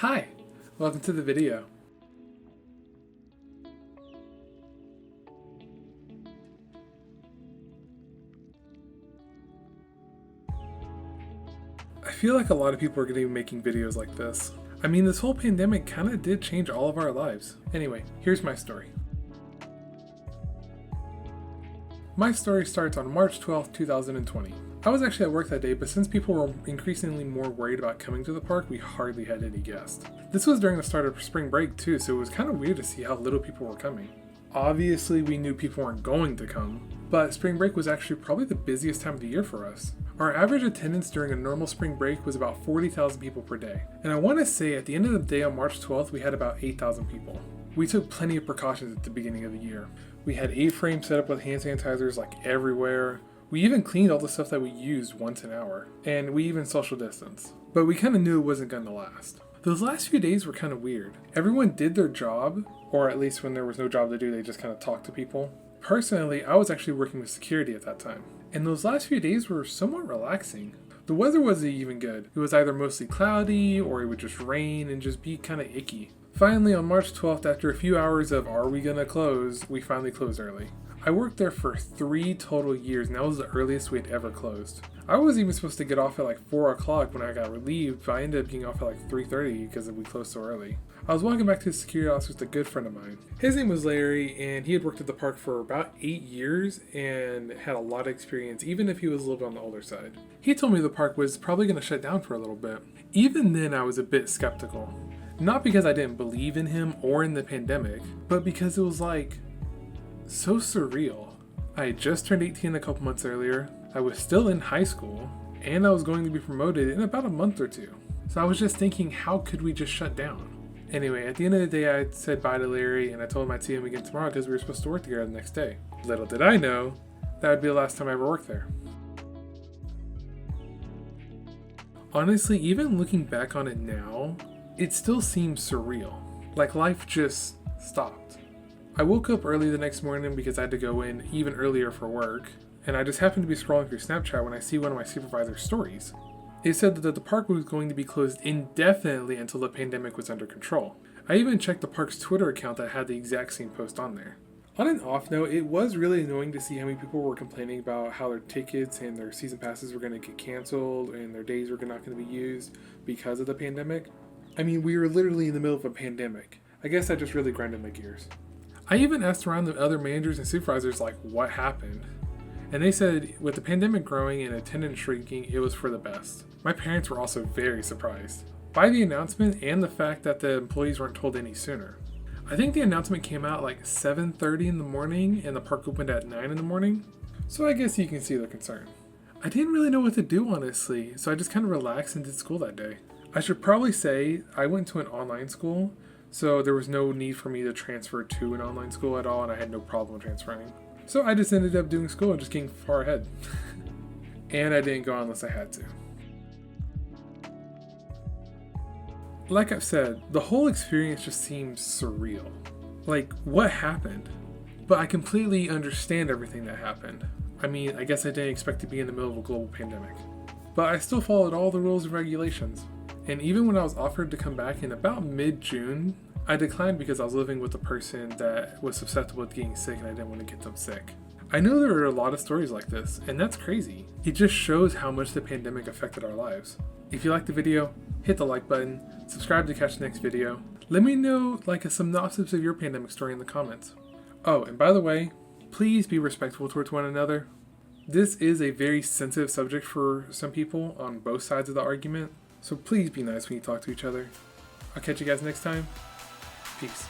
Hi, welcome to the video. I feel like a lot of people are going to be making videos like this. I mean, this whole pandemic kind of did change all of our lives. Anyway, here's my story. My story starts on March 12th, 2020. I was actually at work that day, but since people were increasingly more worried about coming to the park, we hardly had any guests. This was during the start of spring break too, so it was kind of weird to see how little people were coming. Obviously, we knew people weren't going to come, but spring break was actually probably the busiest time of the year for us. Our average attendance during a normal spring break was about 40,000 people per day, and I want to say at the end of the day on March 12th, we had about 8,000 people. We took plenty of precautions at the beginning of the year. We had A-frames set up with hand sanitizers like everywhere. We even cleaned all the stuff that we used once an hour, and we even social distanced. But we kind of knew it wasn't going to last. Those last few days were kind of weird. Everyone did their job, or at least when there was no job to do, they just kind of talked to people. Personally, I was actually working with security at that time, and those last few days were somewhat relaxing. The weather wasn't even good. It was either mostly cloudy, or it would just rain and just be kind of icky. Finally, on March 12th, after a few hours of are we gonna close, we finally closed early. I worked there for 3 total years, and that was the earliest we had ever closed. I was even supposed to get off at like 4 o'clock when I got relieved, but I ended up getting off at like 3:30 because we closed so early. I was walking back to the security office with a good friend of mine. His name was Larry, and he had worked at the park for about 8 years and had a lot of experience, even if he was a little bit on the older side. He told me the park was probably going to shut down for a little bit. Even then, I was a bit skeptical. Not because I didn't believe in him or in the pandemic, but because it was like so surreal. I had just turned 18 a couple months earlier, I was still in high school, and I was going to be promoted in about a month or two. So I was just thinking, how could we just shut down? Anyway, at the end of the day, I said bye to Larry, and I told him I'd see him again tomorrow because we were supposed to work together the next day. Little did I know, that would be the last time I ever worked there. Honestly, even looking back on it now, it still seems surreal. Like life just stopped. I woke up early the next morning because I had to go in even earlier for work, and I just happened to be scrolling through Snapchat when I see one of my supervisor's stories. It said that the park was going to be closed indefinitely until the pandemic was under control. I even checked the park's Twitter account that had the exact same post on there. On an off note, it was really annoying to see how many people were complaining about how their tickets and their season passes were going to get canceled and their days were not going to be used because of the pandemic. I mean, we were literally in the middle of a pandemic. I guess that just really grinded my gears. I even asked around the other managers and supervisors like what happened. And they said with the pandemic growing and attendance shrinking, it was for the best. My parents were also very surprised by the announcement and the fact that the employees weren't told any sooner. I think the announcement came out like 7:30 in the morning and the park opened at 9 in the morning. So I guess you can see the concern. I didn't really know what to do honestly, so I just kind of relaxed and did school that day. I should probably say I went to an online school, so there was no need for me to transfer to an online school at all, and I had no problem transferring. So I just ended up doing school and just getting far ahead. And I didn't go unless I had to. Like I've said, the whole experience just seems surreal. Like, what happened? But I completely understand everything that happened. I mean, I guess I didn't expect to be in the middle of a global pandemic. But I still followed all the rules and regulations. And even when I was offered to come back in about mid-June, I declined because I was living with a person that was susceptible to getting sick and I didn't want to get them sick. I know there are a lot of stories like this, and that's crazy. It just shows how much the pandemic affected our lives. If you liked the video, hit the like button, subscribe to catch the next video. Let me know like a synopsis of your pandemic story in the comments. Oh, and by the way, please be respectful towards one another. This is a very sensitive subject for some people on both sides of the argument, so please be nice when you talk to each other. I'll catch you guys next time. Peace.